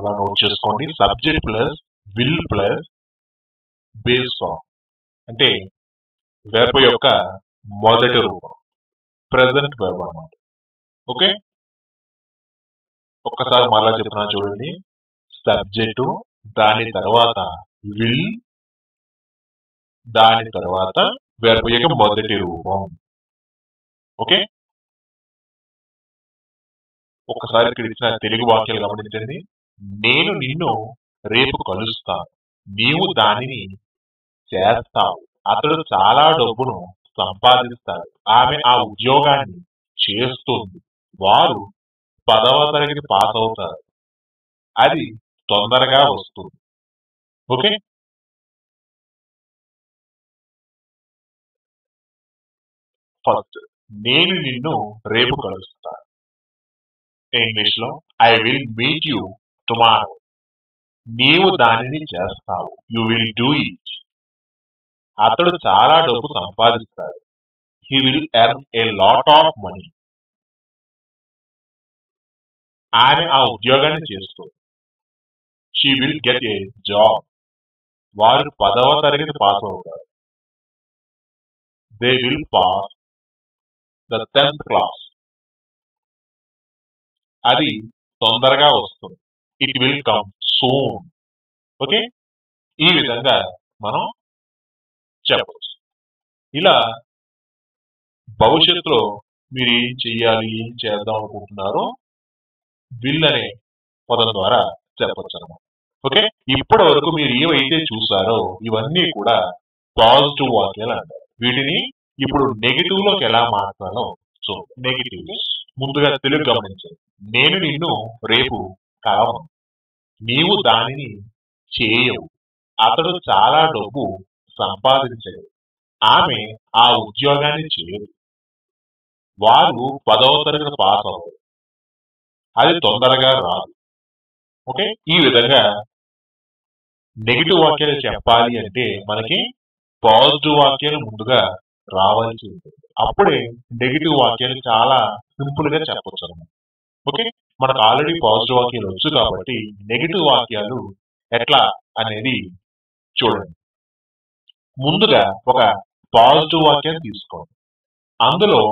అలా నోట్ చేసుకోండి. Subject plus will plus base form అంటే వెర్బ్ యొక్క మొదటి రూపం ప్రెజెంట్ వెర్బ్ అన్నమాట. ఓకే, ఒక్కసారి మరలా చెప్తున్నాను చూడండి. సబ్జెక్టు, దాని తర్వాత విల్, దాని తర్వాత వెర్బ్ యొక్క మొదటి రూపం. ఓకే, ఒక్కసారి ఇక్కడ ఇచ్చిన తెలుగు వాక్యాలు గమనించండి. నేను నిన్ను రేపు కలుస్తాను, నీవు దానిని చేస్తావు, అతడు చాలా డబ్బును సంపాదిస్తాడు, ఆమె ఆ ఉద్యోగాన్ని చేస్తుంది, వారు 10వ తరగతి పాస్ అవుతారు, అది తొందరగా వస్తుంది. ఓకే, ఫస్ట్ నేను నిన్ను రేపు కలుస్తాను. ఇంగ్లీష్ లో I will meet you tomorrow. నీవు దానిని చేస్తావు, యు విల్ డూ ఇట్. అతడు చాలా డబ్బు సంపాదిస్తాడు, he will earn a lot of money. ఆమె ఆ ఉద్యోగాన్ని చేస్తుంది, she will get a job. వారు 10వ తరగతి పాస్ అవుతారు, they will pass the 10th class. అది తొందరగా వస్తుంది, it will come soon. Okay, ఈ విధంగా మనం చెప్పవచ్చు. ఇలా భవిష్యత్తులో మీరు ఏం చెయ్యాలి, ఏం చేద్దాం అనుకుంటున్నారో విల్ అనే పదం ద్వారా చెప్పచ్చు అన్నమాట. ఓకే, ఇప్పటి వరకు మీరు ఏవైతే చూసారో ఇవన్నీ కూడా పాజిటివ్ వాక్యాలు అంటారు. వీటిని ఇప్పుడు నెగిటివ్ లోకి ఎలా మార్చాలో చూద్దాం. నెగిటివ్ ముందుగా తెలుగు గమనించండి. నేను నిన్ను రేపు కలవను, నీవు దానిని చేయవు, అతడు చాలా డబ్బు సంపాదించడు, ఆమె ఆ ఉద్యోగాన్ని చేయదు, వారు 10వ తరగతి పాస్ అవ్వరు, అది తొందరగా రాదు. ఓకే, ఈ విధంగా నెగిటివ్ వాక్యాలు చెప్పాలి అంటే మనకి పాజిటివ్ వాక్యాలు ముందుగా రావాల్సి ఉంటుంది. అప్పుడే నెగిటివ్ వాక్యాలు చాలా సింపుల్ గా చెప్పొచ్చు అన్నమాట. ఓకే, మనకు ఆల్రెడీ పాజిటివ్ వాక్యాలు వచ్చు కాబట్టి నెగిటివ్ వాక్యాలు ఎట్లా అనేది చూడండి. ముందుగా ఒక పాజిటివ్ వాక్యాన్ని తీసుకోండి. అందులో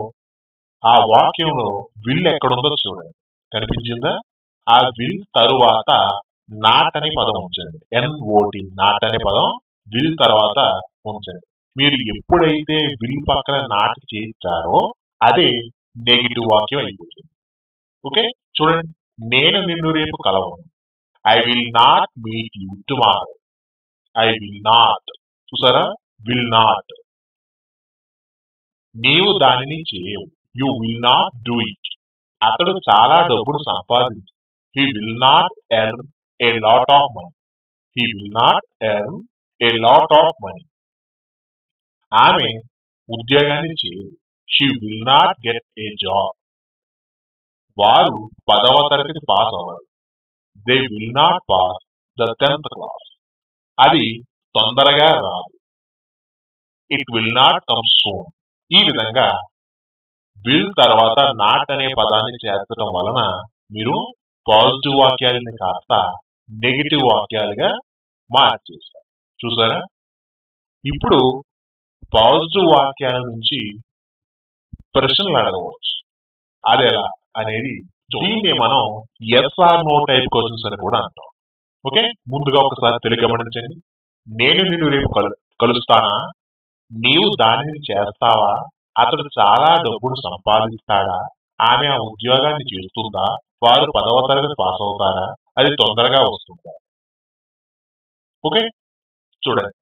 ఆ వాక్యంలో విల్ ఎక్కడుందో చూడండి, కనిపించిందా? ఆ విల్ తరువాత నాట్ అనే పదం ఉంచండి. NOT, నాట్ అనే పదం విల్ తర్వాత ఉంచండి. మీరు ఎప్పుడైతే విల్ పక్కన నాట్ చేస్తారో అదే నెగిటివ్ వాక్యం అయిపోతుంది. ఓకే, చూడండి. నేను నిన్ను రేపు కలవను, I will not meet you tomorrow. I will not, చూసారా? Will not. నీవు దానిని చేయవు, you will not do it. అతడు చాలా డబ్బును సంపాదించు, he will not earn a lot of money. He will not earn a lot of money. ఆమె ఉద్యోగాన్ని చేయదు, she will not get a job. వారు 10వ తరగతి పాస్ అవ్వరు, they will not pass the 10th class. అది తొందరగా రాదు, it will not come soon. ఈ విధంగా విల్ తర్వాత నాట్ అనే పదాన్ని చేర్చడం వలన మీరు పాజిటివ్ వాక్యాలని కాస్త నెగిటివ్ వాక్యాలుగా మార్చేస్తారు. చూసారా? ఇప్పుడు పాజిటివ్ వాక్యాల నుంచి ప్రశ్నలు అడగవచ్చు. అది ఎలా అనేది దీన్ని మనం SR నో టైప్ క్వశ్చన్స్ అని కూడా అంటాం. ఓకే, ముందుగా ఒకసారి తెలుగు గమనించండి. నేను నిన్ను రేపు కలుస్తానా, నీవు దానిని చేస్తావా, అతడు చాలా డబ్బును సంపాదిస్తాడా, ఆమె ఆ ఉద్యోగాన్ని చేస్తుందా, వారు 10వ తరగతి పాస్ అవుతారా, అది తొందరగా వస్తుందా. ఓకే, చూడండి.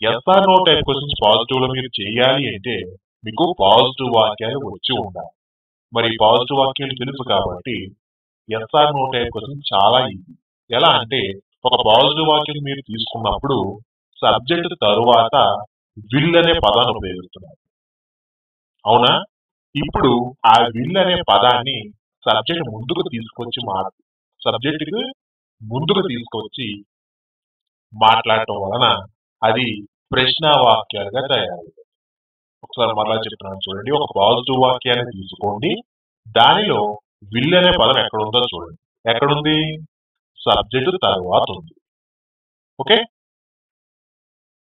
SR no type questions positive లో మీరు చేయాలి అంటే మీకు పాజిటివ్ వాక్యాలు వచ్చి ఉండాలి. మరి పాజిటివ్ వాక్యాలు తెలుసు కాబట్టి SR నో టైప్ క్వశ్చన్ చాలా ఈజీ. ఎలా అంటే ఒక పాజిటివ్ వాక్యం మీరు తీసుకున్నప్పుడు సబ్జెక్ట్ తరువాత విల్ అనే పదాన్ని ఉపయోగిస్తున్నారు, అవునా? ఇప్పుడు ఆ విల్ అనే పదాన్ని సబ్జెక్ట్ ముందుకు తీసుకొచ్చి సబ్జెక్ట్ ముందుకు తీసుకొచ్చి మాట్లాడటం వలన అది ప్రశ్న వాక్యాలుగా తయారవుతుంది. ఒకసారి మరలా చెప్తున్నాను చూడండి. ఒక పాజిటివ్ వాక్యాన్ని తీసుకోండి, దానిలో విల్ అనే పదం ఎక్కడుందో చూడండి. ఎక్కడుంది? సబ్జెక్టు తర్వాత ఉంది. ఓకే,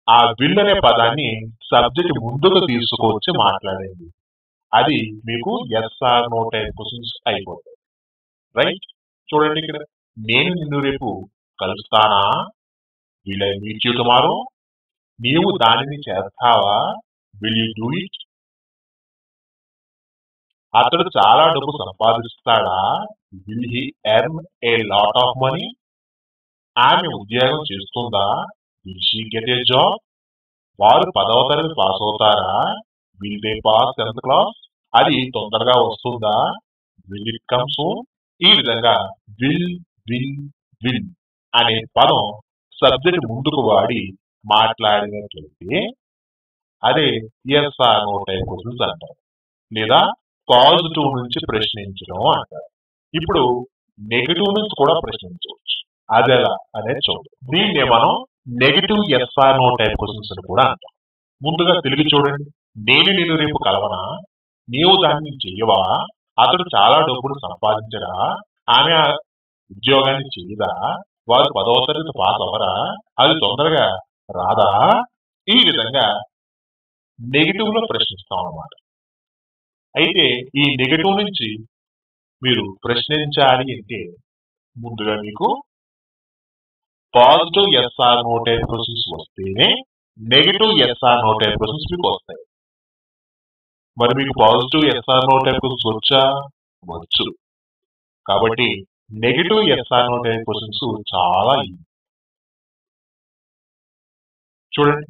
ఆ విల్ అనే పదాన్ని సబ్జెక్ట్ ముందుకు తీసుకొచ్చి మాట్లాడండి. అది మీకు ఎస్ఆర్ నో టైప్ క్వశ్చన్స్ అయిపోతాయి. రైట్, చూడండి ఇక్కడ, నేను నిన్ను రేపు కలుస్తానా, will I meet you tomorrow, నీవు దానిని చేస్తావా, విల్ యూ డూ ఇట్, అతడు చాలా డబ్బు సంపాదిస్తాడా, will he earn a lot of money, ఆమె ఉద్యోగం చేస్తుందా, will she get a job, వారు 10వ తరగతి పాస్ అవుతారా, will they pass 10th class, అది తొందరగా వస్తుందా, విల్ ఇట్ కమ్ సూన్. ఈ విధంగా విల్ విల్ విల్ అనే పదం సబ్జెక్ట్ ముందుకు వాడి మాట్లాడినట్లయితే అదే ఎస్ఆర్ నో టైప్ క్వశ్చన్స్ అంటారు, లేదా పాజిటివ్ నుంచి ప్రశ్నించడం అంటారు. ఇప్పుడు నెగటివ్ నుంచి కూడా ప్రశ్నించవచ్చు, అది ఎలా అనేది చూద్దాం. దీన్నే మనం negative SR no type questions అని కూడా అంటాం. ముందుగా తెలుగు చూడండి. నేను నిన్ను రేపు కలవనా, నీవు దాన్ని చెయ్యవా, అతడు చాలా డబ్బులు సంపాదించడా, ఆమె ఉద్యోగాన్ని చేయదా, వారు 10వ తరగతి పాస్ అవరా, అది తొందరగా రాదా. ఈ విధంగా నెగిటివ్ లో ప్రశ్నిస్తాం అన్నమాట. అయితే ఈ నెగటివ్ నుంచి మీరు ప్రశ్నించాలి అంటే ముందుగా మీకు positive SR no type questions వస్తేనే negative SR no type questions మీకు వస్తాయి. మరి మీకు positive SR no type questions వచ్చా? వచ్చు. కాబట్టి negative SR no type questions చాలా ఈజీ. చూడండి,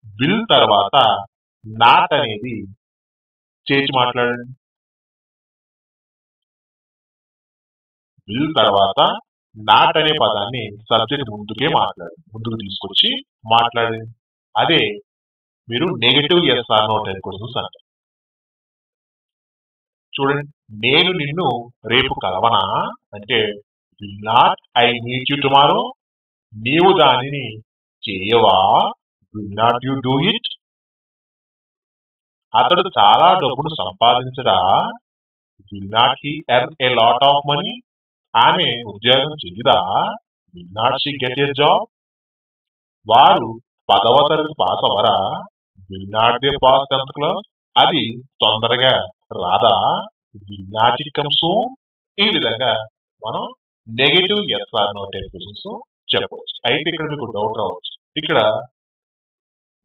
విల్ తర్వాత నాట్ అనేది చేర్చి మాట్లాడండి. విల్ తర్వాత నాట్ అనే పదాన్ని సబ్జెక్ట్ ముందుకు తీసుకొచ్చి మాట్లాడండి. అదే మీరు negative SR no type questions అంటారు. చూడండి, నేను నిన్ను రేపు కలవనా అంటే will not I meet you tomorrow, నీవు దానిని చేయవా, will not you do it, అతడు చాలా డబ్బును సంపాదించడా, will not he earn a lot of money, ఆమె ఉద్యోగం చేయదా, will not she get a job, వారు 10వ తరగతి పాస్ అవరా, will not they pass 10th class, అది తొందరగా రాదా, will not it come soon. ఈ విధంగా మనం negative SR no type questions చెప్పవచ్చు. అయితే ఇక్కడ మీకు డౌట్ రావచ్చు, ఇక్కడ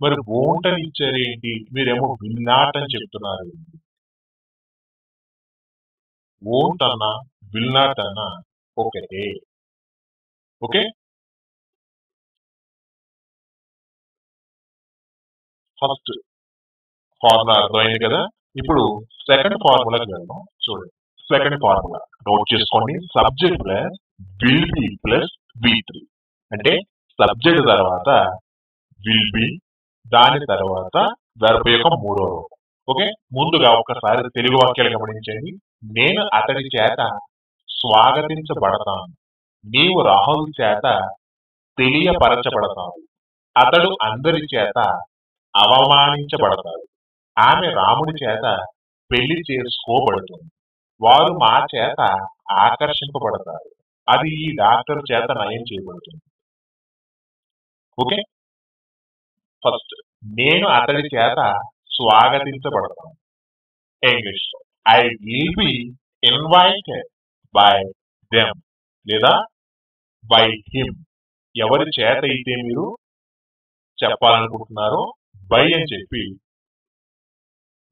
మరి వోంట్ అని ఇచ్చారు ఏంటి, మీరేమో విల్ నాట్ అని చెప్తున్నారు. వోంట్ అన్నా విల్ నాట్ అన్నా ఒకటే. ఓకే, ఫస్ట్ ఫార్ములా అర్థమైంది కదా. ఇప్పుడు సెకండ్ ఫార్ములాకి వెళ్దాం. చూడండి, సెకండ్ ఫార్ములా నోట్ చేసుకోండి. Subject plus will be plus V3 అంటే సబ్జెక్ట్ తర్వాత విల్ బి, దాని తర్వాత వెర్బ్ యొక్క 3వ రూపం. ఓకే, ముందుగా ఒకసారి తెలుగు వాక్యాలు గమనించండి. నేను అతడి చేత స్వాగతించబడతాను, నీవు రాహుల్ చేత తెలియపరచబడతావు, అతడు అందరి చేత అవమానించబడతాడు, ఆమె రాముడి చేత పెళ్లి చేసుకోబడుతుంది, వారు మా చేత ఆకర్షింపబడతారు, అది ఈ డాక్టర్ చేత నయం చేయబడుతుంది. ఓకే, ఫస్ట్ నేను అతడి చేత స్వాగతించబడతాను. English, I will be invited by them లేదా బై హిమ్. ఎవరి చేత అయితే మీరు చెప్పాలనుకుంటున్నారో బై అని చెప్పి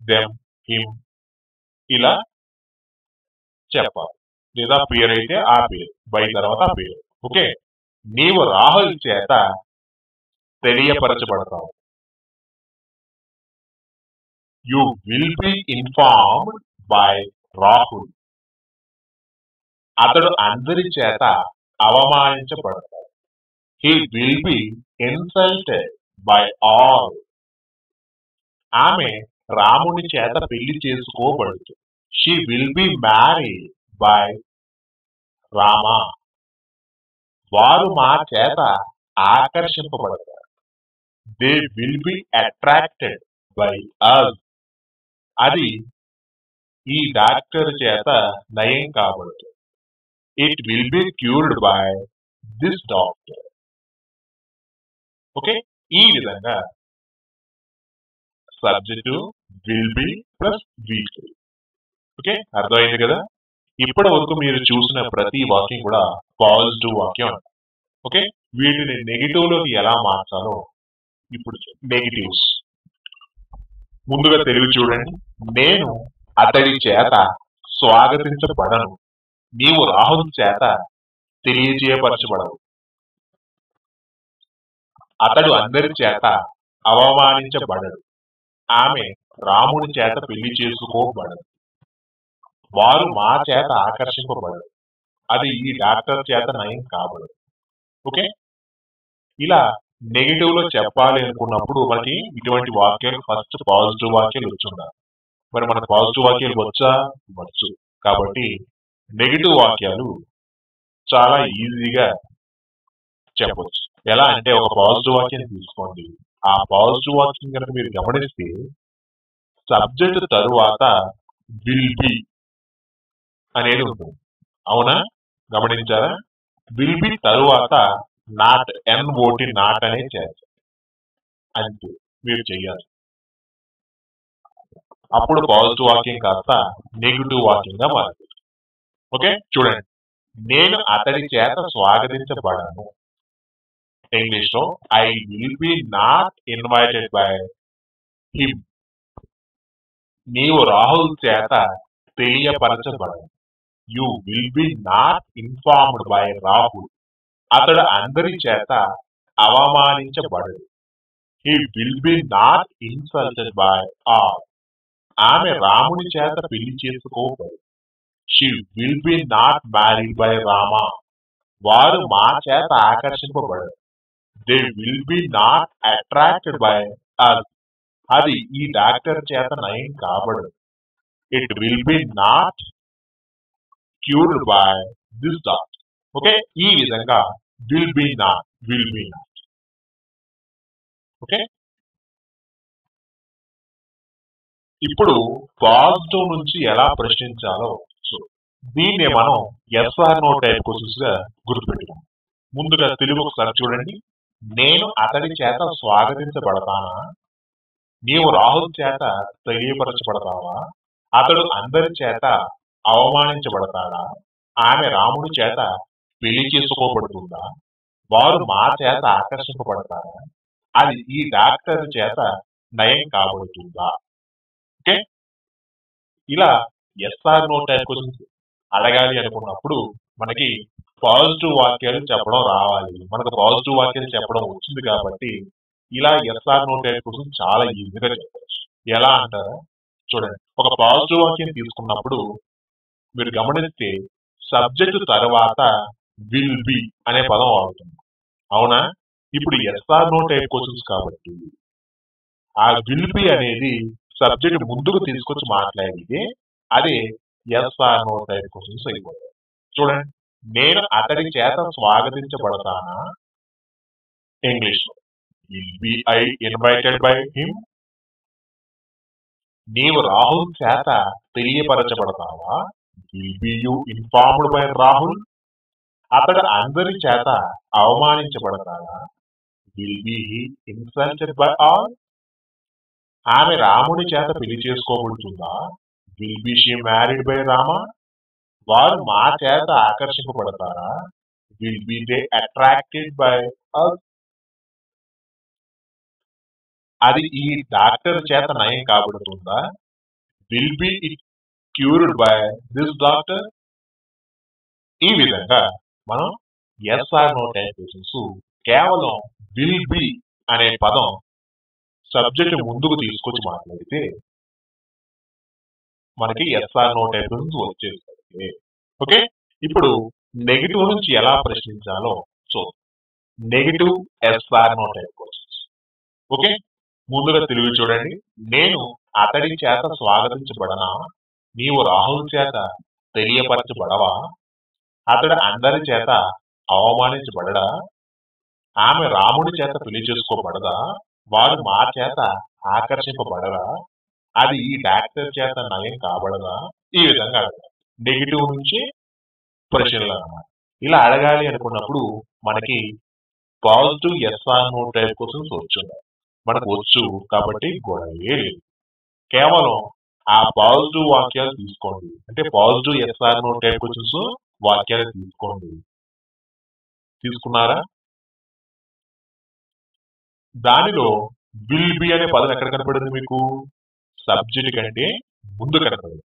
దెమ్, హిమ్ ఇలా చెప్పాలి. లేదా పేరు అయితే ఆ పేరు, బై తర్వాత ఆ పేరు. ఓకే, నీవు రాహుల్ చేత తెలియపరచబడతావు. You will be informed by Rahul, అతడు అందరి చేత అవమానించబడతాడు. He will be insulted by all, ఆమె రాముని చేత పెళ్లి చేసుకోబడుతుంది. She will be married by Rama, వారు మా చేత ఆకర్షింపబడతారు. They will be attracted by us, అది ఈ డాక్టర్ చేత నయం కాబడుతుంది. It will be cured by this doctor. Okay, ఈ విధంగా subject will be plus will. Okay, అర్థమైంది కదా. ఇప్పటి వరకు మీరు చూసిన ప్రతి వాక్యం కూడా పాజిటివ్ వాక్యం అంట. ఓకే, వీటిని నెగిటివ్ లోకి ఎలా మార్చాలో ఇప్పుడు నెగిటివ్స్. ముందుగా తెలుగు చూడండి. నేను అతడి చేత స్వాగతించబడను, నీవు రాహుల్ చేత తెలియజేయపరచబడవు. అతడు అందరి చేత అవమానించబడడు, ఆమె రాముని చేత పెళ్లి చేసుకోబడదు. వారు మా చేత ఆకర్షింపబడరు, అది ఈ డాక్టర్ చేత నయం కాబడదు. ఓకే, ఇలా నెగిటివ్ లో చెప్పాలి అనుకున్నప్పుడు మనకి ఇటువంటి వాక్యాలు ఫస్ట్ పాజిటివ్ వాక్యాలు వచ్చుండాలి. మరి మనకు పాజిటివ్ వాక్యాలు వచ్చు. కాబట్టి నెగిటివ్ వాక్యాలు చాలా ఈజీగా చెప్పవచ్చు. ఎలా అంటే ఒక పాజిటివ్ వాక్యం తీసుకోండి. ఆ పాజిటివ్ వాక్యం కనుక మీరు గమనిస్తే సబ్జెక్ట్ తరువాత విల్ బి అనేది ఉంటుంది. అవునా, గమనించారా? విల్ బి తరువాత నాట్, NOT నాట్ అనేది చేయాలి. అంతే మీరు చెయ్యాలి. అప్పుడు పాజిటివ్ వాక్యం కాస్త నెగిటివ్ వాక్యంగా మారుతుంది. ఓకే, చూడండి. నేను అతడి చేత స్వాగతించబడను. ఇంగ్లీష్ లో I will be not invited by him. నీవు రాహుల్ చేత తెలియపరచబడను. You will be not informed by Rahul. అతడు అందరి చేత అవమానించబడడు. He will be not insulted by all. ఆమె రాముని చేత పెళ్లి చేసుకోబడదు. She will be not married by Rama. వారు మా చేత ఆకర్షింపబడరు. They will be not attracted by us. అది ఈ డాక్టర్ చేత నయం కాబడదు. It will be not cured by this doctor. Okay, ఈ విధంగా విల్ బి నాట్. ఓకే, ఇప్పుడు పాజిటివ్ నుంచి ఎలా ప్రశ్నించాలో దీన్నే మనం SR/NO టైప్ క్వశ్చన్స్ గా గుర్తుపెట్టుకున్నాం. ముందుగా తెలుగు ఒకసారి చూడండి. నేను అతడి చేత స్వాగతించబడతానా, నీవు రాహుల్ చేత తెలియపరచబడతావా, అతడు అందరి చేత అవమానించబడతాడా, ఆమె రాముడి చేత పెళ్లి చేసుకోబడుతుందా, వారు మా చేత ఆకర్షింపబడతారా, అది ఈ డాక్టర్ చేత నయం కాబడుతుందా. ఓకే, ఇలా SR/NO టైప్ క్వశ్చన్స్ అడగాలి అనుకున్నప్పుడు మనకి పాజిటివ్ వాక్యాలు చెప్పడం రావాలి. మనకు పాజిటివ్ వాక్యాలు చెప్పడం వచ్చింది కాబట్టి ఇలా SR/NO టైప్ క్వశ్చన్స్ చాలా ఈజీగా చెప్పవచ్చు. ఎలా అంటారా, చూడండి. ఒక పాజిటివ్ వాక్యం తీసుకున్నప్పుడు మీరు గమనిస్తే సబ్జెక్టు తర్వాత విల్ బి అనే పదం వాడుతుంది. అవునా, ఇప్పుడు SR/NO టైప్ క్వశ్చన్స్ కాబట్టి ఆ విల్ బి అనేది సబ్జెక్ట్ ముందుకు తీసుకొచ్చి మాట్లాడితే అదే SR/NO టైప్ క్వశ్చన్స్ అయిపోతాయి. చూడండి. నేను అతడి చేత స్వాగతించబడతానా, English will be I invited by him. నీవు రాహుల్ చేత తెలియపరచబడతావా, will be you informed by Rahul. అతడు అందరి చేత అవమానించబడతాడా, will be he insulted by all. ఆమె రాముడి చేత పెళ్లి చేసుకోబడుతుందా, will be she married by Rama. వారు మా చేత ఆకర్షింపబడతారా, will be they attracted by us. అది ఈ డాక్టర్ చేత నయం కాబడుతుందా, will be it cured by this doctor. ఈ విధంగా మనం SR/NO టైప్ క్వశ్చన్స్ కేవలం విల్ బి అనే పదం సబ్జెక్ట్ ముందుకు తీసుకొచ్చి మాట్లాడితే మనకి SR/NO టైప్ క్వశ్చన్స్ వచ్చేస్తాయి. ఓకే, ఇప్పుడు నెగిటివ్ నుంచి ఎలా ప్రశ్నించాలో negative SR/NO type questions. Okay, ముందుగా తెలుగు చూడండి. నేను అతడి చేత స్వాగతించబడనా, నీవు రాహుల్ చేత తెలియపరచబడవా, అతడు అందరి చేత అవమానించబడడా, ఆమె రాముడి చేత పెళ్లి చేసుకోబడదా, వారు మా చేత ఆకర్షింపబడరా, అది ఈ డాక్టర్ చేత నయం కాబడదా. ఈ విధంగా నెగిటివ్ నుంచి ప్రశ్నలు అన్నమాట. ఇలా అడగాలి అనుకున్నప్పుడు మనకి positive yes are no type questions వచ్చున్నాయి. మనకు వచ్చు కాబట్టి గొడవే లేదు. కేవలం ఆ పాజిటివ్ వాక్యాలు తీసుకోండి, అంటే positive yes are no type questions వాక్యాలు తీసుకోండి. తీసుకున్నారా? దానిలో విల్ బి అనే పదం ఎక్కడ కనపడింది మీకు? సబ్జెక్ట్ కంటే ముందు కనపడింది,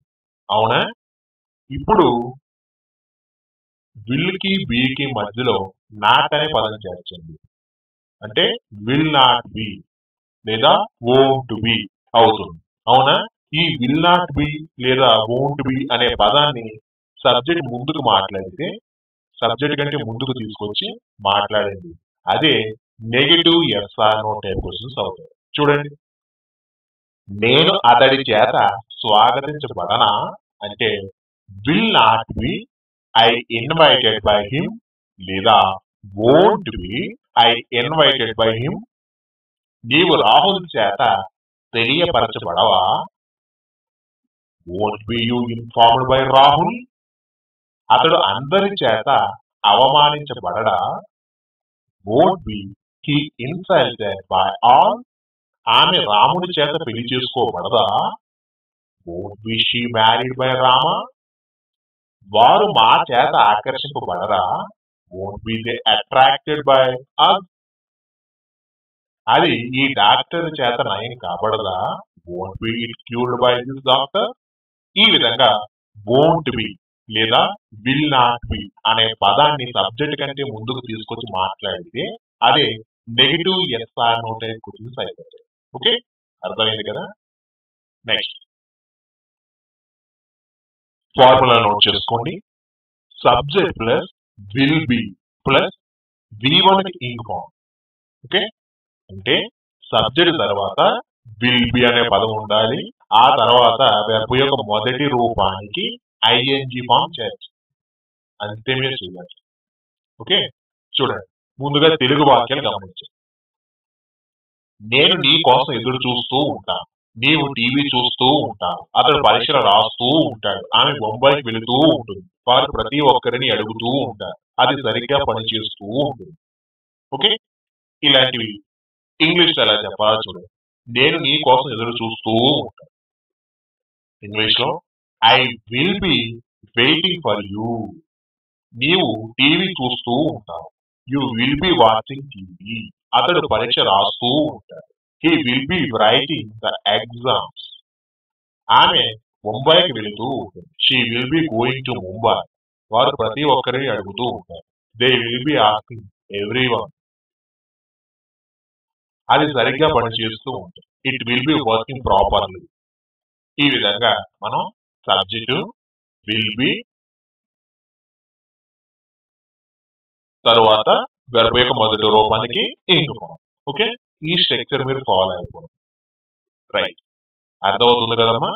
అవునా? ఇప్పుడు విల్ కి బీకి మధ్యలో నాట్ అనే పదం చేర్చండి. అంటే విల్ నాట్ బి లేదా వోంట్ బి అవుతుంది, అవునా? ఈ విల్ నాట్ బి లేదా వోంట్ బి అనే పదాన్ని సబ్జెక్ట్ ముందుకు మాట్లాడితే, సబ్జెక్ట్ కంటే ముందుకు తీసుకొచ్చి మాట్లాడండి. అదే negative yes are no type questions అవుతాయి. చూడండి, నేను అతడి చేత స్వాగతించబడనా అంటే will not be I invited by him లేదా won't be I invited by him. నీవు రాహుల్ చేత తెలియపరచబడవా? Won't be you informed by Rahul. అతడు అందరి చేత అవమానించబడడా? Won't be he insulted by all. ఆమె రాముడి చేత పెళ్లి చేసుకోబడదా? Won't be she married by Rama. వారు మా చేత ఆకర్షింపబడరా? Won't be they attracted by us. అది ఈ డాక్టర్ చేత నయం కాబడదా? Won't be it cured by this doctor. ఈ విధంగా వోంట్ బి లేదా విల్ నాట్ బి అనే పదాన్ని సబ్జెక్ట్ కంటే ముందుకు తీసుకొచ్చి మాట్లాడితే అదే negative yes are no type questions అయిపోతాయి. ఓకే, అర్థమైంది కదా? నెక్స్ట్ ఫార్ములా నోట్ చేసుకోండి. Subject plus will be plus V1 కి ఇంక్ ఫార్మ్. ఓకే, అంటే సబ్జెక్ట్ తర్వాత విల్ బి అనే పదం ఉండాలి. ఆ తర్వాత వెర్బ్ యొక్క మొదటి రూపానికి ఐఎన్జి ఫామ్ చేయొచ్చు. అంతే మీరు చేయాలి. ఓకే, చూడండి, ముందుగా తెలుగు వాక్యాలు గమనించండి. నేను నీ కోసం ఎదురు చూస్తూ ఉంటాను. నీవు టీవీ చూస్తూ ఉంటావు. అతడు పరీక్షలు రాస్తూ ఉంటాడు. ఆమె బొంబాయికి వెళుతూ ఉంటుంది. వారు ప్రతి ఒక్కరిని అడుగుతూ ఉంటారు. అది సరిగ్గా పనిచేస్తూ ఉంటుంది. ఓకే, ఇలాంటివి ఇంగ్లీష్ ఎలా చెప్పాలో చూడండి. నేను నీ కోసం ఎదురు చూస్తూ ఉంటాను. ఇంగ్లీష్ లో I will be waiting for you. నీవు టీవీ చూస్తూ ఉంటావు. You will be watching TV. అతడు పరీక్ష రాస్తూ ఉంటాడు. He will be writing the exams. ఆమె ముంబైకి వెళుతూ ఉంటుంది. She will be going to Mumbai. వారు ప్రతి ఒక్కరిని అడుగుతూ ఉంటారు. They will B asking everyone. అది సరిగ్గా పనిచేస్తూ ఉంటుంది. It will be working properly. ఈ విధంగా మనం సబ్జెక్టు విల్ బి తరువాత వెర్బ్ యొక్క మొదటి రూపానికి ఇంక్ ఫార్మ్. ఓకే, ఈ స్ట్రక్చర్ మీరు ఫాలో అయిపోండి. రైట్, అర్థమవుతుంది కదమ్మా?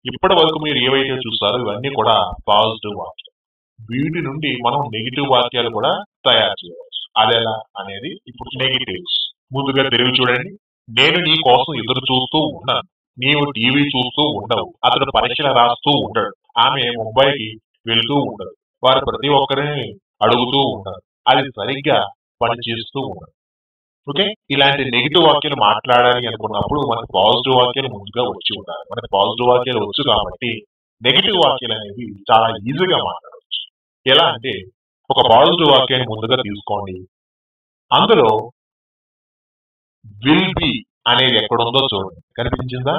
ఇప్పటి వరకు మీరు ఏవైతే చూస్తారో ఇవన్నీ కూడా పాజిటివ్ వాక్యాలు. వీటి నుండి మనం నెగిటివ్ వాక్యాలు కూడా తయారు చేయవచ్చు. అదెలా అనేది ఇప్పుడు నెగిటివ్స్. ముందుగా తెలుగు చూడండి. నేను నీ కోసం ఎదురు చూస్తూ ఉన్నాను. నీవు టీవీ చూస్తూ ఉండవు. అతడు పరీక్షలు రాస్తూ ఉంటాడు. ఆమె ముంబైకి వెళుతూ ఉండదు. వారు ప్రతి ఒక్కరిని అడుగుతూ ఉంటారు. అది సరిగ్గా పనిచేస్తూ ఉండదు. ఓకే, ఇలాంటి నెగిటివ్ వాక్యాలు మాట్లాడాలి అనుకున్నప్పుడు మనకు పాజిటివ్ వాక్యాలు ముందుగా వచ్చి ఉండాలి. మనకు పాజిటివ్ వాక్యాలు వచ్చు కాబట్టి నెగిటివ్ వాక్యాలు అనేవి చాలా ఈజీగా మాట్లాడవచ్చు. ఎలా అంటే ఒక పాజిటివ్ వాక్యాన్ని ముందుగా తీసుకోండి. అందులో విల్ బి అనేది ఎక్కడుందో చూడండి, కనిపించిందా?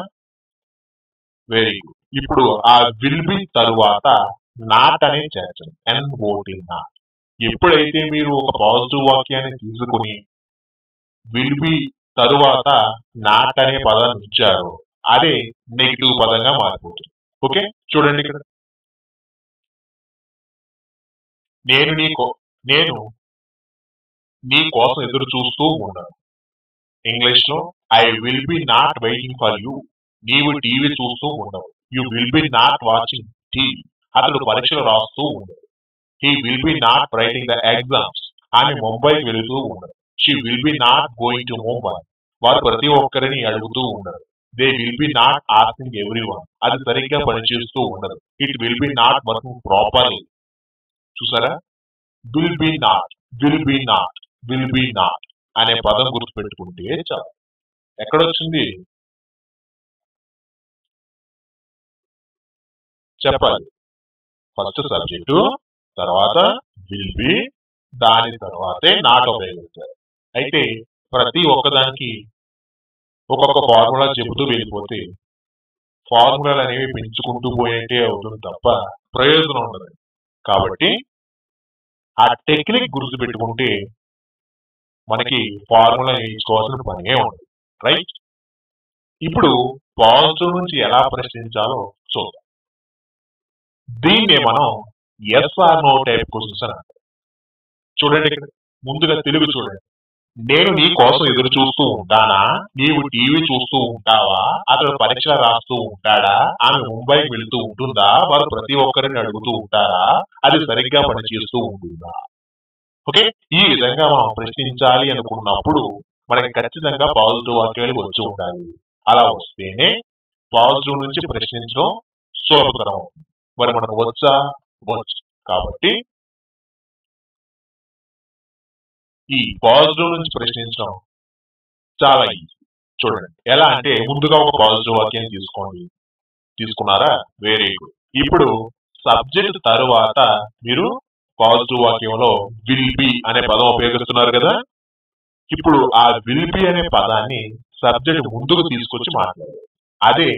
Very good. ఇప్పుడు ఆ విల్ బి తరువాత నాట్ అనేది చేర్చండి. NOT not. ఎప్పుడైతే మీరు ఒక పాజిటివ్ వాక్యాన్ని తీసుకుని విల్ బి తరువాత నాట్ అనే పదాన్ని ఇచ్చారు, అదే నెగిటివ్ పదంగా మారిపోతుంది. ఓకే, చూడండి ఇక్కడ. నేను నీ కోసం ఎదురు చూస్తూ ఉన్నాను. ఇంగ్లీష్ లో I will be not waiting for you. నీవు టీవీ చూస్తూ ఉండవు. You will be not watching TV. అతడు పరీక్షలు రాస్తూ ఉండవు. He will be not writing the exams. ఆమె ముంబైకి వెళుతూ ఉండదు. She will be not going to Mumbai. వారు ప్రతి ఒక్కరిని అడుగుతూ ఉండరు. They will be not asking everyone. అది సరిగ్గా పనిచేస్తూ ఉండదు. It will be not working properly. చూసారా? Will be not, will be not, will be not అనే పదం గుర్తుపెట్టుకుంటే చాలు. ఎక్కడొచ్చింది చెప్పాలి. ఫస్ట్ సబ్జెక్టు, తర్వాత విల్ బి, దాని తర్వాతే నాట్ ఉపయోగించారు. అయితే ప్రతి ఒక్కదానికి ఒక్కొక్క ఫార్ములా చెబుతూ వెళ్ళిపోతే ఫార్ములాలు అనేవి పెంచుకుంటూ పోయేటే అవుతుంది తప్ప ప్రయోజనం ఉండదు. కాబట్టి ఆ టెక్నిక్ గుర్తు పెట్టుకుంటే మనకి ఫార్ములా నేర్చుకోవాల్సిన పనే ఉండదు. రైట్? ఇప్పుడు పాజిటివ్ నుంచి ఎలా ప్రశ్నించాలో చూద్దాం. దీన్నే మనం yes are no type questions అని అంటాం. చూడండి, ఇక్కడ ముందుగా తెలుగు చూడండి. నేను నీ కోసం ఎదురు చూస్తూ ఉంటానా? నీవు టీవీ చూస్తూ ఉంటావా? అతడు పరీక్ష రాస్తూ ఉంటాడా? ఆమె ముంబైకి వెళుతూ ఉంటుందా? వారు ప్రతి ఒక్కరిని అడుగుతూ ఉంటారా? అది సరిగ్గా పనిచేస్తూ ఉంటుందా? ఓకే, ఈ విధంగా మనం ప్రశ్నించాలి అనుకున్నప్పుడు మనకి ఖచ్చితంగా పాజిటివ్ వాక్యాలు వచ్చి ఉండాలి. అలా వస్తేనే పాజిటివ్ నుంచి ప్రశ్నించడం సులభతరం అవుతుంది. మరి మనకు వచ్చా? వచ్చు. కాబట్టి ఈ పాజిటివ్ నుంచి ప్రశ్నించడం చాలా ఈజీ. చూడండి ఎలా అంటే, ముందుగా ఒక పాజిటివ్ వాక్యం తీసుకోండి. తీసుకున్నారా? Very good. ఇప్పుడు సబ్జెక్ట్ తరువాత మీరు పాజిటివ్ వాక్యంలో విల్ బి అనే పదం ఉపయోగిస్తున్నారు కదా. ఇప్పుడు ఆ విల్ బి అనే పదాన్ని సబ్జెక్ట్ ముందుకు తీసుకొచ్చి మాట్లాడారు. అదే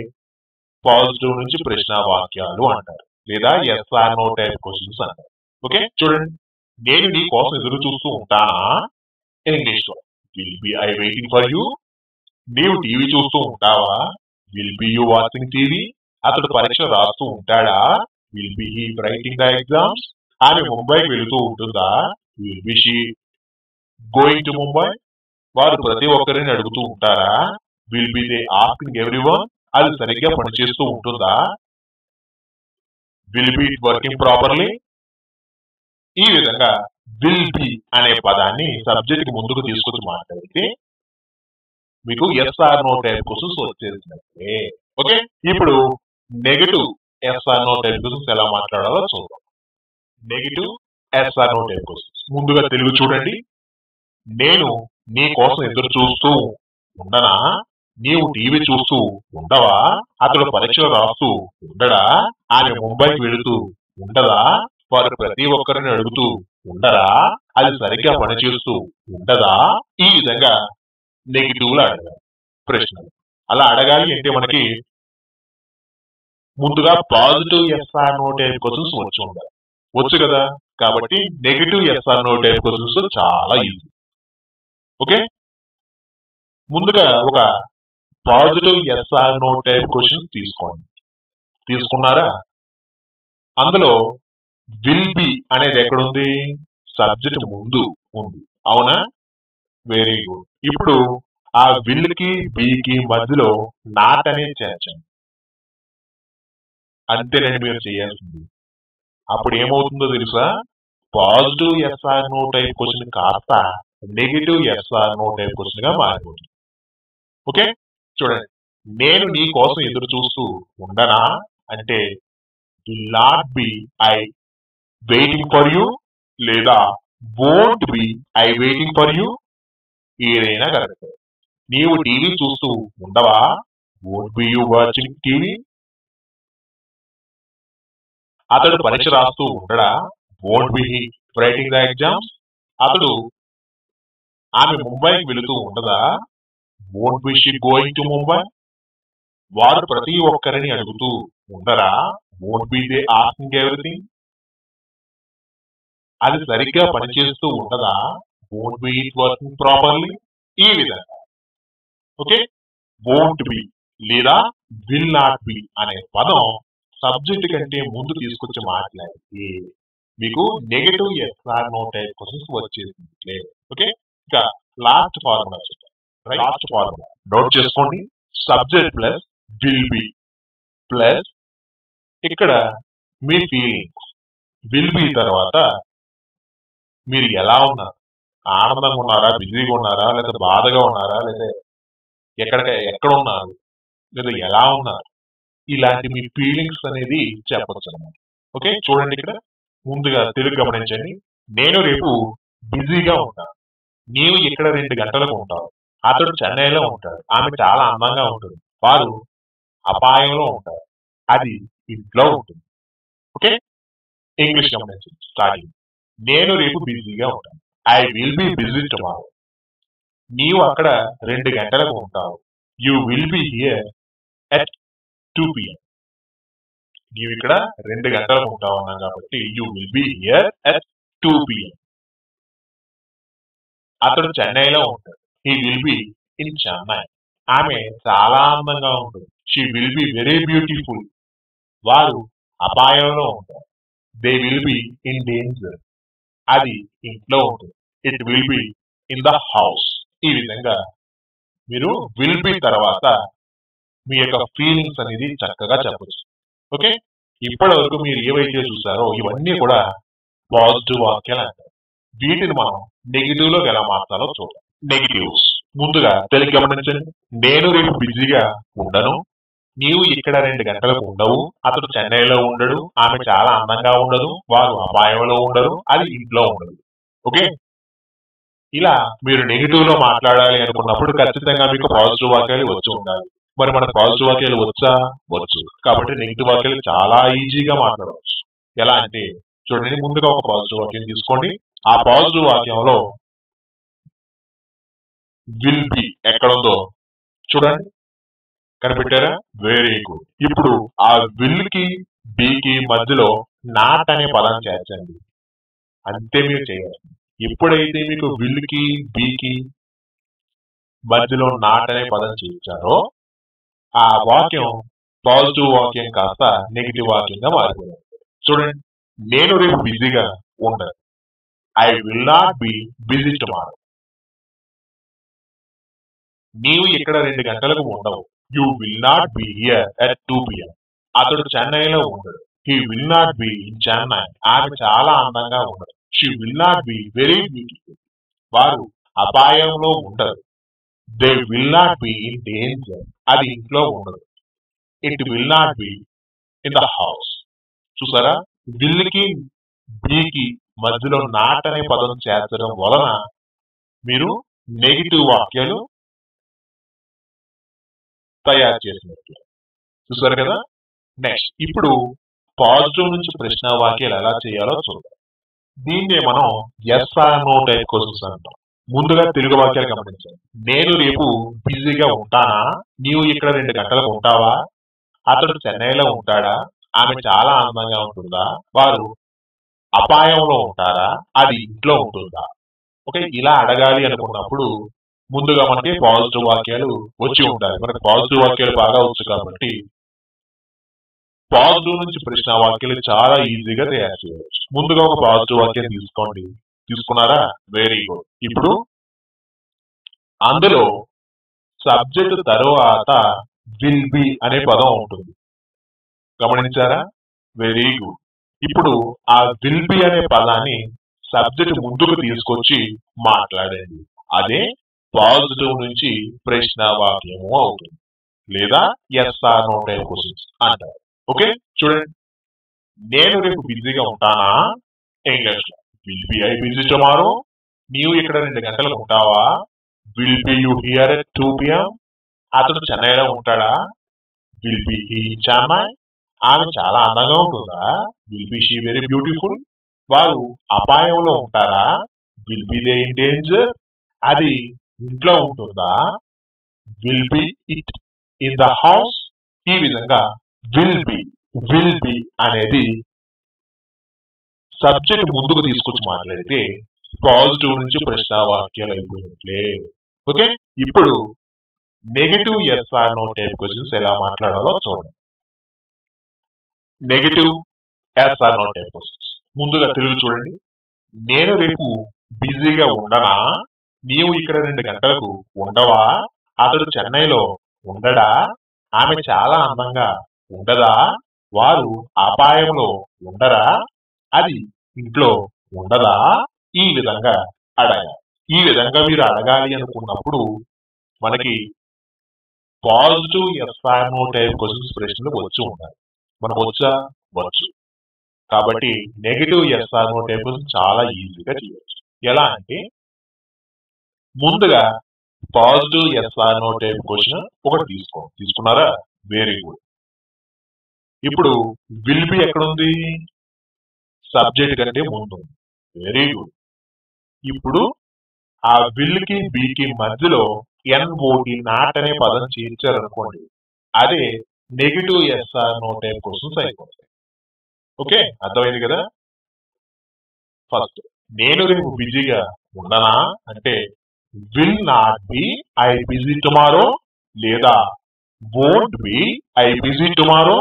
పాజిటివ్ నుంచి ప్రశ్న వాక్యాలు అంటారు, లేదా yes are no type questions అంటారు. ఓకే, చూడండి. నేను నీ కోసం ఎదురు చూస్తూ ఉంటానా? ఇంగ్లీష్ లో will be I waiting for you. నీవు టీవీ చూస్తూ ఉంటావా? Will be you watching TV. అతడు పరీక్ష రాస్తూ ఉంటాడా? Will be he writing the exams. ఆమె ముంబైకి వెళుతూ ఉంటుందా? Will be she going to Mumbai. వారు ప్రతి ఒక్కరిని అడుగుతూ ఉంటారా? Will be they asking everyone. అది సరిగ్గా పనిచేస్తూ ఉంటుందా? Will be it working properly. ఈ విధంగా విల్ బి అనే పదాన్ని సబ్జెక్ట్ ముందుకు తీసుకొచ్చి మాట్లాడితే మీకు yes are no type questions వచ్చేసినట్లే. ఓకే, ఇప్పుడు negative yes are no type questions ఎలా మాట్లాడాలో చూద్దాం. Negative yes are no type questions ముందుగా తెలుగు చూడండి. నేను నీ కోసం ఎదురు చూస్తూ ఉండనా? నీవు టీవీ చూస్తూ ఉండవా? అతడు పరీక్షలు రాస్తూ ఉండడా? ఆమె ముంబైకి వెళుతూ ఉండదా? వారు ప్రతి ఒక్కరిని అడుగుతూ ఉండరా? అది సరిగ్గా పనిచేస్తూ ఉండదా? ఈ విధంగా నెగిటివ్ లో అడగాలి ప్రశ్నలు. అలా అడగాలి అంటే మనకి ముందుగా positive yes are no type questions వచ్చి ఉండాలి. వచ్చు కదా, కాబట్టి negative yes are no type questions చాలా ఈజీ. ఓకే, ముందుగా ఒక positive yes are no type question తీసుకోండి. తీసుకున్నారా? అందులో విల్ బి అనేది ఎక్కడుంది? సబ్జెక్ట్ ముందు ఉంది, అవునా? Very good. ఇప్పుడు ఆ విల్ కి బికి మధ్యలో నాట్ అనేది చేర్చండి. అంతేనండి మీరు చేయాల్సింది. అప్పుడు ఏమవుతుందో తెలుసా? Positive yes are no type question కాస్త negative yes are no type question గా మారిపోతుంది. ఓకే, చూడండి. నేను నీ కోసం ఎదురు చూస్తూ ఉండనా అంటే will not be I waiting for you, లేదా won't be I waiting for you. ఏదైనా కరెక్ట్. నీవు టీవీ చూస్తూ ఉండవా? Won't be you watching TV. అతడు పరీక్ష రాస్తూ ఉండడా? Won't be he writing the exams. అతడు ఆమె ముంబైకి వెళుతూ ఉండదా? Won't be she going to Mumbai. వారు ప్రతి ఒక్కరిని అడుగుతూ ఉండరా? Won't be they asking everything. అది సరిగ్గా పనిచేస్తూ ఉండదా? Won't be it working properly. ఈ విధంగా ఓకే, వోంట్ బి లేదా విల్ నాట్ బి అనే పదం సబ్జెక్ట్ కంటే ముందు తీసుకొచ్చి మాట్లాడితే మీకు negative yes are no type questions వచ్చేసింది. ఓకే, ఇక లాస్ట్ ఫార్ములా చూద్దాం. లాస్ట్ ఫార్ములా నోట్ చేసుకోండి. Subject plus will be plus ఇక్కడ మీ ఫీలింగ్స్. విల్ బి తర్వాత మీరు ఎలా ఉన్నారు? ఆనందంగా ఉన్నారా? బిజీగా ఉన్నారా? లేదా బాధగా ఉన్నారా? లేదా ఎక్కడ ఉన్నారు? లేదా ఎలా ఉన్నారు? ఇలాంటి మీ ఫీలింగ్స్ అనేది చెప్పచ్చు అన్నమాట. ఓకే, చూడండి ఇక్కడ ముందుగా తెలుగు గమనించండి. నేను రేపు బిజీగా ఉంటాను. నీవు ఇక్కడ 2 గంటలకు ఉంటావు. అతడు చెన్నైలో ఉంటాడు. ఆమె చాలా అందంగా ఉంటుంది. వారు అపాయంలో ఉంటారు. అది ఇంట్లో ఉంటుంది. ఓకే, ఇంగ్లీష్ గమనించండి. స్టార్టింగ్ నేను రేపు బిజీగా ఉంటాను. I will B busy tomorrow. నీవు అక్కడ 2 గంటలకు ఉంటావు. You will be here at 2 p.m. నీవు ఇక్కడ 2 గంటలకు ఉంటావు అన్నాం కాబట్టి you will be here at 2 p.m. అతడు చెన్నైలో ఉంటాడు. He will be in Chennai. ఆమె చాలా అందంగా ఉంటుంది. She will be very beautiful. వారు అపాయంలో ఉంటారు. They will be in danger. అది ఇంట్లో ఉంటుంది. It will be in the house. ఈ విధంగా మీరు విల్ బి తర్వాత మీ యొక్క ఫీలింగ్స్ అనేది చక్కగా చెప్పచ్చు. ఓకే, ఇప్పటి వరకు మీరు ఏవైతే చూసారో ఇవన్నీ కూడా పాజిటివ్ వాక్యాలు అంటారు. వీటిని మనం నెగిటివ్ లో ఎలా మార్చాలో చూద్దాం. నెగిటివ్స్ ముందుగా తెలుగు గమనించండి. నేను రేపు బిజీగా ఉండను. నీవు ఇక్కడ 2 గంటలకు ఉండవు. అతడు చెన్నైలో ఉండడు. ఆమె చాలా అందంగా ఉండదు. వారు అపాయంలో ఉండరు. అది ఇంట్లో ఉండదు. ఓకే, ఇలా మీరు నెగిటివ్ లో మాట్లాడాలి అనుకున్నప్పుడు ఖచ్చితంగా మీకు పాజిటివ్ వాక్యాలు వచ్చి ఉండాలి. మరి మనకు పాజిటివ్ వాక్యాలు వచ్చా? వచ్చు. కాబట్టి నెగిటివ్ వాక్యాలు చాలా ఈజీగా మాట్లాడవచ్చు. ఎలా అంటే చూడండి, ముందుగా ఒక పాజిటివ్ వాక్యం తీసుకోండి. ఆ పాజిటివ్ వాక్యంలో విల్ బి ఎక్కడ ఉందో చూడండి, కనిపెట్టారా? Very good. ఇప్పుడు ఆ విల్ కి బికి మధ్యలో నాట్ అనే పదం చేర్చండి. అంతే మీరు చేయాలి. ఎప్పుడైతే మీకు విల్ కి బికి మధ్యలో నాట్ అనే పదం చేర్చారో ఆ వాక్యం పాజిటివ్ వాక్యం కాస్త నెగిటివ్ వాక్యంగా మారిపోయింది. చూడండి, నేను రేపు బిజీగా ఉండను. I will not B busy tomorrow. నీవు ఇక్కడ 2 గంటలకు ఉండవు. You will not be here at 2 p.m. అతడు చెన్నైలో ఉండడు. He will not be in Chennai. ఆమె చాలా అందంగా ఉండదు. She will not be very beautiful. వారు అపాయంలో ఉండరు. They will not be in danger. అది ఇంట్లో ఉండదు. It will not be in the house. చూసారా, విల్ కి బికి మధ్యలో నాట్ అనే పదం చేర్చడం వలన మీరు నెగిటివ్ వాక్యాలు తయారు చేసినట్లు చూసారు కదా. నెక్స్ట్ ఇప్పుడు పాజిటివ్ నుంచి ప్రశ్న వాక్యాలు ఎలా చేయాలో చూద్దాం. దీన్నే మనం yes are no type questions అంటాం. ముందుగా తెలుగు వాక్యాలు గమనించండి. నేను రేపు బిజీగా ఉంటానా? నీవు ఇక్కడ 2 గంటలకు ఉంటావా? అతడు చెన్నైలో ఉంటాడా? ఆమె చాలా అందంగా ఉంటుందా? వారు అపాయంలో ఉంటారా? అది ఇంట్లో ఉంటుందా? ఓకే, ఇలా అడగాలి అనుకున్నప్పుడు ముందుగా మనకి పాజిటివ్ వాక్యాలు వచ్చి ఉంటాయి. మనకి పాజిటివ్ వాక్యాలు బాగా వచ్చు కాబట్టి పాజిటివ్ నుంచి ప్రశ్న వాక్యాలు చాలా ఈజీగా తయారు చేయవచ్చు. ముందుగా ఒక పాజిటివ్ వాక్యం తీసుకోండి. తీసుకున్నారా? Very good. ఇప్పుడు అందులో సబ్జెక్ట్ తరువాత విల్ బి అనే పదం ఉంటుంది. గమనించారా? Very good. ఇప్పుడు ఆ విల్ బి అనే పదాన్ని సబ్జెక్ట్ ముందుకు తీసుకొచ్చి మాట్లాడండి. అదే పాజిటివ్ నుంచి ప్రశ్న వాక్యము అవుతుంది, లేదా yes are no type questions అంటారు. ఓకే, చూడండి, నేను రేపు బిజీగా ఉంటానా? ఇంగ్లీష్ లో will be I busy tomorrow. నీవు ఇక్కడ 2 గంటలకు ఉంటావా? Will be you here at 2 p.m. అతడు చెన్నైలో ఉంటాడా? Will be he in Chennai. ఆమె చాలా అందంగా ఉంటుందా? Will be she very beautiful. వారు అపాయంలో ఉంటారా? Will be they in danger. అది ఇంట్లో ఉంటుందా? Will be it in the house. ఈ విధంగా విల్ బి అనేది సబ్జెక్ట్ ముందుకు తీసుకొచ్చి మాట్లాడితే పాజిటివ్ నుంచి ప్రశ్న వాక్యాలు అయిపోయినట్లే. ఓకే, ఇప్పుడు negative yes are no type questions ఎలా మాట్లాడాలో చూడండి. Negative yes are no type questions ముందుగా తెలుగు చూడండి. నేను రేపు బిజీగా ఉండనా? నీవు ఇక్కడ 2 గంటలకు ఉండవా? అతడు చెన్నైలో ఉండడా? ఆమె చాలా అందంగా ఉండదా? వారు అపాయంలో ఉండరా? అది ఇంట్లో ఉండదా? ఈ విధంగా అడగాలి. ఈ విధంగా మీరు అడగాలి అనుకున్నప్పుడు మనకి positive yes are no type questions ప్రశ్నలు వచ్చి ఉండాలి. మనకు వచ్చా? వచ్చు. కాబట్టి నెగిటివ్ ఎస్ఆర్ నో టైప్ చాలా ఈజీగా చేయవచ్చు. ఎలా అంటే ముందుగా positive SR no type question ఒకటి తీసుకున్నారా? Very good. ఇప్పుడు విల్ బి ఎక్కడుంది? సబ్జెక్ట్ కంటే ముందు. Very good. ఇప్పుడు ఆ విల్ కి బికి మధ్యలో ఎన్ఓటి నాట్ అనే పదం చేర్చారనుకోండి, అదే negative yes or no type questions అయిపోతాయి. ఓకే, అర్థమైంది కదా? ఫస్ట్ నేను రేపు బిజీగా ఉండనా అంటే will not be I busy tomorrow, లేదా won't be I busy tomorrow.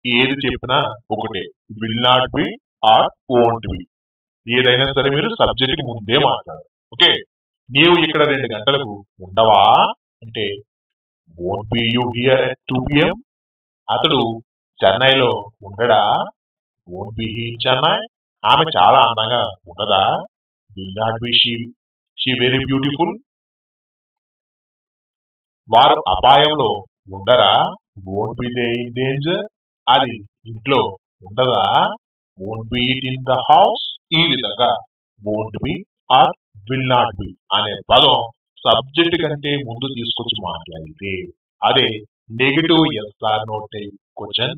ఏది చెప్పినా ఒకటే, will not be or won't be. ఏదైనా సరే మీరు సబ్జెక్ట్ కి ముందే మాట్లాడారు. ఓకే, నీవు ఇక్కడ 2 గంటలకు ఉండవా అంటే won't be you here at 2 PM. అతడు చెన్నైలో ఉండడా? Won't be he in Chennai. ఆమె చాలా అందంగా ఉండదా? Will not be she very beautiful. వారు అపాయంలో ఉండరా? Won't be they in danger. అది ఇంట్లో ఉండదా? Won't be it in the house. ఈ విధంగా won't be or will not be అనే పదం సబ్జెక్ట్ కంటే ముందు తీసుకొచ్చి మాట్లాడితే అదే negative yes or no type question